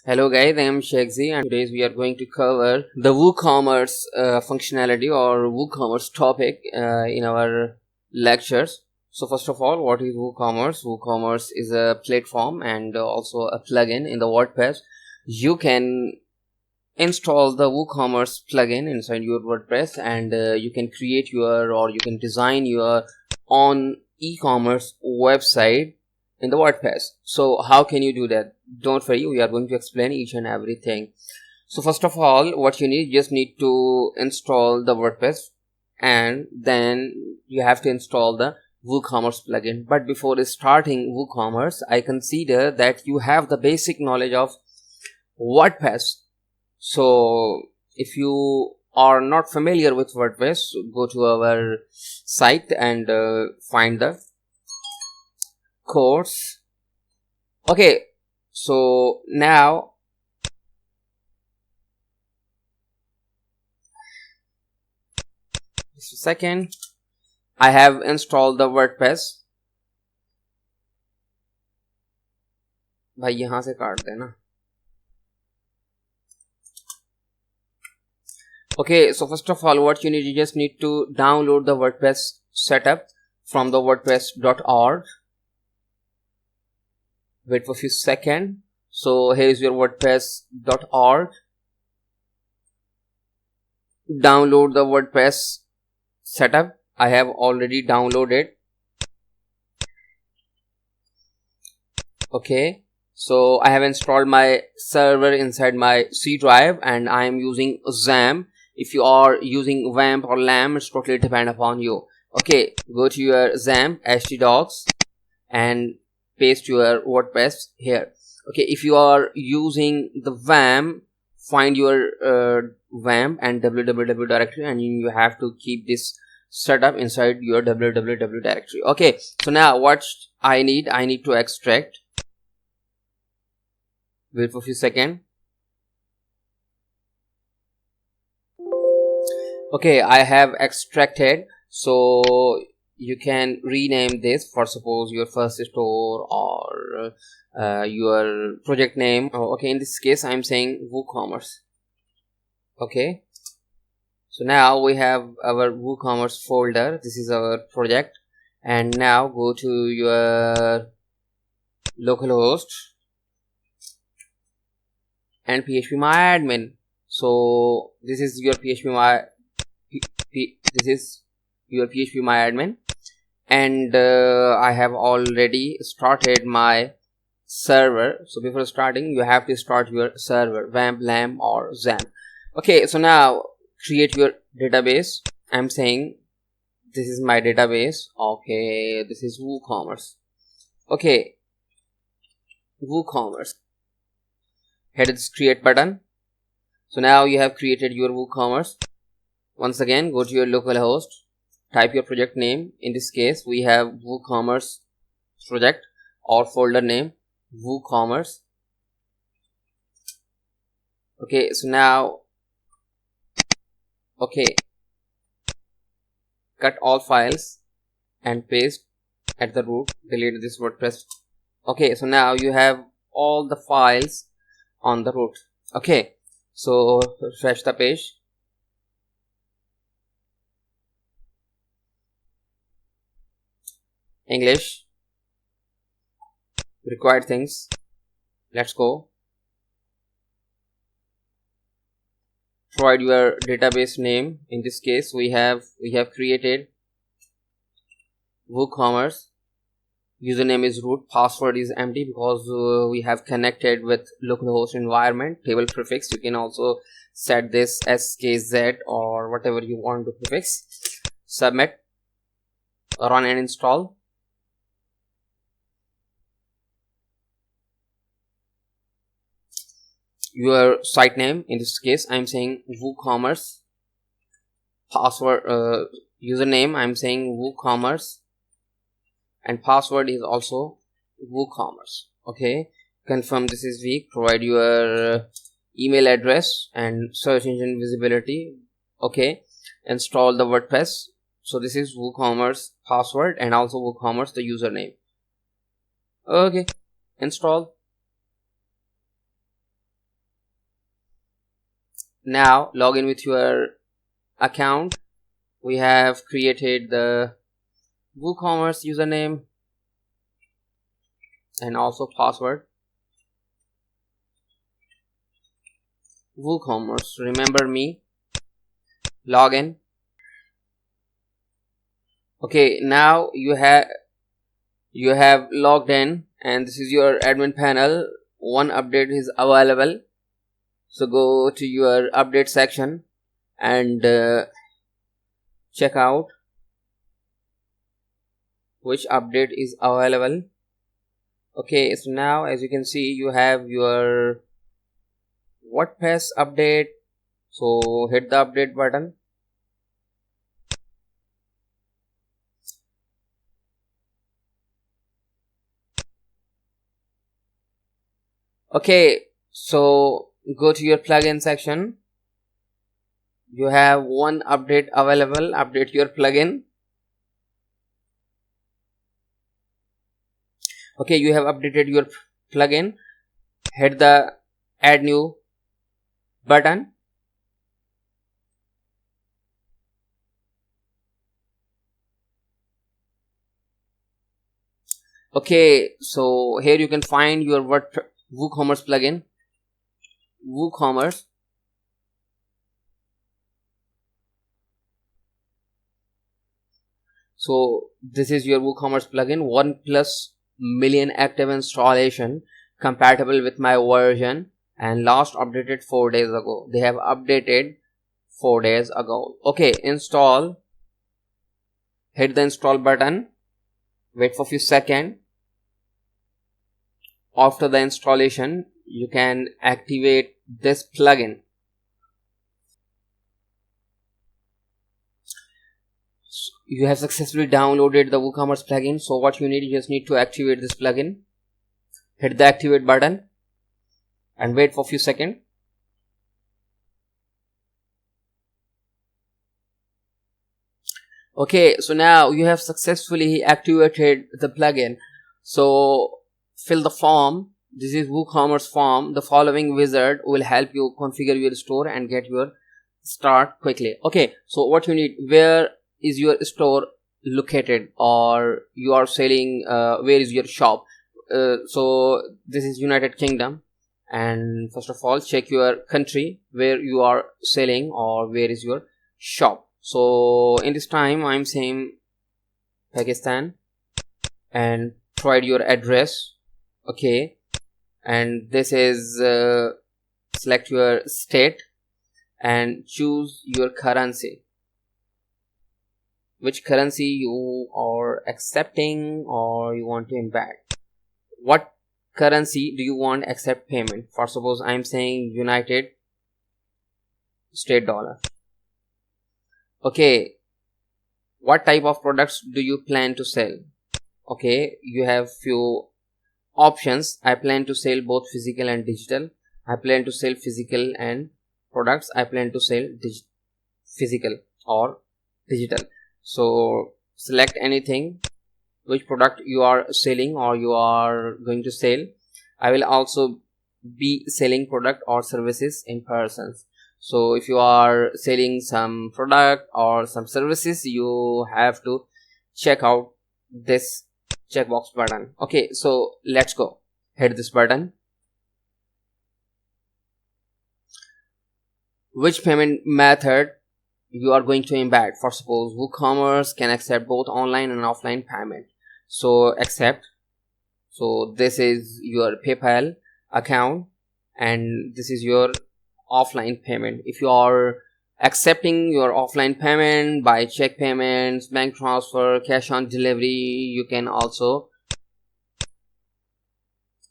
Hello guys, I am Shekzi and today we are going to cover the WooCommerce functionality or WooCommerce topic in our lectures. So first of all, what is WooCommerce? WooCommerce is a platform and also a plugin in the WordPress. You can install the WooCommerce plugin inside your WordPress and you can create you can design your own e-commerce website in the WordPress. So how can you do that? Don't worry, we are going to explain each and everything. So first of all, what you just need to install the WordPress and then you have to install the WooCommerce plugin. But before starting WooCommerce, I consider that you have the basic knowledge of WordPress. So if you are not familiar with WordPress, go to our site and find the course. Okay, so now just a second, I have installed the WordPress. भाई यहाँ से काट देना. Okay, so first of all, what you need, you just need to download the WordPress setup from the wordpress.org. Wait for a few seconds. So here is your wordpress.org. Download the WordPress setup. I have already downloaded. Okay, so I have installed my server inside my C drive and I am using XAMPP. If you are using WAMP or LAMP, it's totally depend upon you. Okay, go to your XAMPP htdocs and paste your WordPress here. Okay, if you are using the WAMP, find your WAMP and www directory and you have to keep this setup inside your www directory. Okay, so now what I need to extract. Wait for a few seconds. Okay, I have extracted. So you can rename this for suppose your first store or your project name. Okay, in this case I'm saying WooCommerce. Okay, so now we have our WooCommerce folder. This is our project, and now go to your localhost and phpMyAdmin. So this is your phpMyAdmin, and I have already started my server. So before starting, you have to start your server, WAMP, LAMP or XAMPP. Okay, so now create your database. I'm saying this is my database. Okay, this is WooCommerce. Okay, WooCommerce. Hit this create button. So now you have created your WooCommerce. Once again, go to your localhost, type your project name. In this case, we have WooCommerce project or folder name WooCommerce. Okay, so now, okay, cut all files and paste at the root, delete this WordPress. Okay, so now you have all the files on the root. Okay, so refresh the page. English, required things, let's go. Provide your database name. In this case, we have created WooCommerce. Username is root, password is empty because we have connected with localhost environment. Table prefix, you can also set this skz or whatever you want to prefix. Submit, run and install. Your site name, in this case I'm saying WooCommerce. Password, username I'm saying WooCommerce, and password is also WooCommerce. Okay, confirm this is weak. Provide your email address and search engine visibility. Okay, install the WordPress. So this is WooCommerce password and also WooCommerce the username. Okay, install. Now log in with your account. We have created the WooCommerce username and also password. WooCommerce, remember me. Log in. Okay, now you have logged in, and this is your admin panel. One update is available, so go to your update section and check out which update is available. Okay, so now as you can see, you have your WordPress update, so hit the update button. Okay, so go to your plugin section. You have one update available. Update your plugin. Okay, you have updated your plugin. Hit the add new button. Okay, so here you can find your WooCommerce plugin. WooCommerce. So this is your WooCommerce plugin. 1+ million active installation, compatible with my version, and last updated 4 days ago. They have updated 4 days ago. Okay, install. Hit the install button. Wait for a few seconds. After the installation, you can activate this plugin. You have successfully downloaded the WooCommerce plugin. So what you need, you just need to activate this plugin. Hit the activate button and wait for a few seconds. Okay, so now you have successfully activated the plugin. So fill the form. This is WooCommerce form. The following wizard will help you configure your store and get your start quickly. Okay, so what you need, where is your store located, or you are selling, where is your shop? So this is United Kingdom, and first of all check your country where you are selling or where is your shop. So in this time I'm saying Pakistan, and provide your address. Okay, and this is select your state and choose your currency, which currency you are accepting or you want to embed. What currency do you want accept payment? For suppose I'm saying United States dollar. Okay, what type of products do you plan to sell? Okay, you have few options. I plan to sell both physical and digital. I plan to sell physical and products. I plan to sell physical or digital. So select anything, which product you are selling or you are going to sell. I will also be selling product or services in person. So if you are selling some product or some services, you have to check out this checkbox button. Okay, so let's go. Hit this button. Which payment method you are going to embed? For suppose WooCommerce can accept both online and offline payment. So accept. So this is your PayPal account and this is your offline payment. If you are accepting your offline payment by check payments, bank transfer, cash on delivery, you can also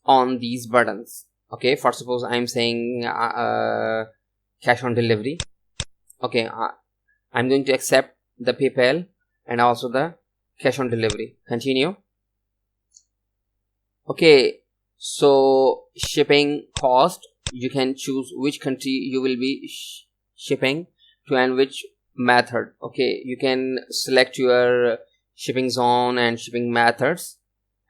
on these buttons. Okay, for suppose I'm saying cash on delivery. Okay, I'm going to accept the PayPal and also the cash on delivery. Continue. Okay, so shipping cost, you can choose which country you will be shipping to and which method. Okay, you can select your shipping zone and shipping methods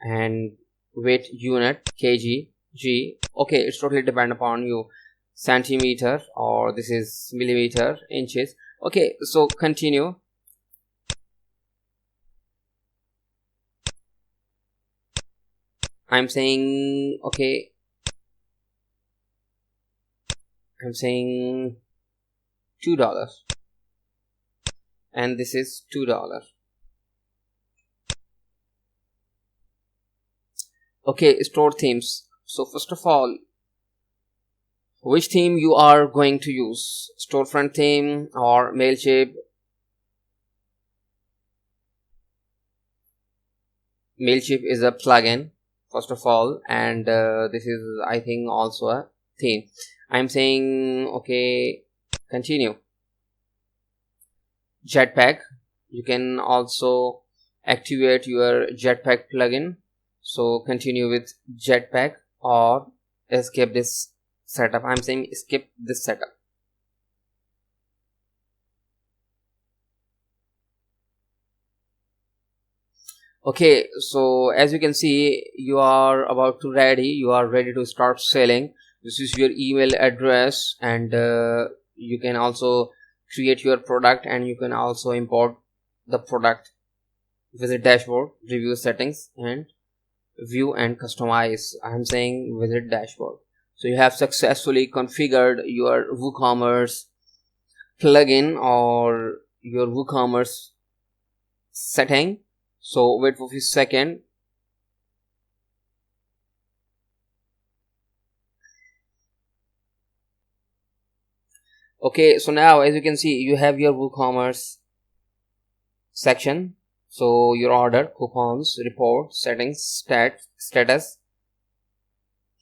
and weight unit, kg, g. Okay, it's totally depend upon you. centimeter, or this is millimeter, inches. Okay, so continue. I'm saying, okay, I'm saying $2, and this is $2. Okay, store themes. So first of all, which theme you are going to use? Storefront theme or Mailchimp? Mailchimp is a plugin, first of all, and this is, I think, also a theme. I'm saying, okay, continue. Jetpack. You can also activate your Jetpack plugin. So continue with Jetpack or escape this setup. I'm saying skip this setup. Okay, so as you can see, you are about to ready. You are ready to start selling. This is your email address, and you can also create your product, and you can also import the product. Visit dashboard, review settings, and view and customize. I'm saying visit dashboard. So you have successfully configured your WooCommerce plugin or your WooCommerce setting. So wait for a few seconds. Okay, so now as you can see, you have your WooCommerce section. So your order, coupons, report, settings, status,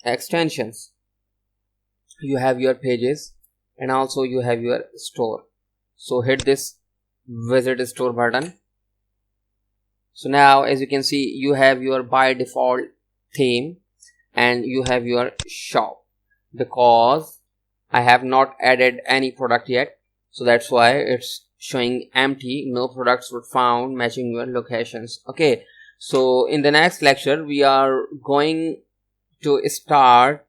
extensions. You have your pages, and also you have your store. So hit this visit store button. So now as you can see, you have your by default theme, and you have your shop. Because I have not added any product yet, so that's why it's showing empty. No products were found matching your locations. Okay, so in the next lecture we are going to start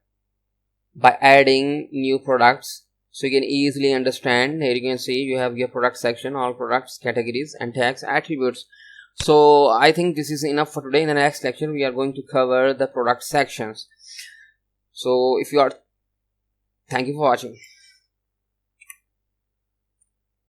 by adding new products, so you can easily understand. Here you can see you have your product section, all products, categories, and tags, attributes. So I think this is enough for today. In the next lecture we are going to cover the product sections. So if you are, thank you for watching.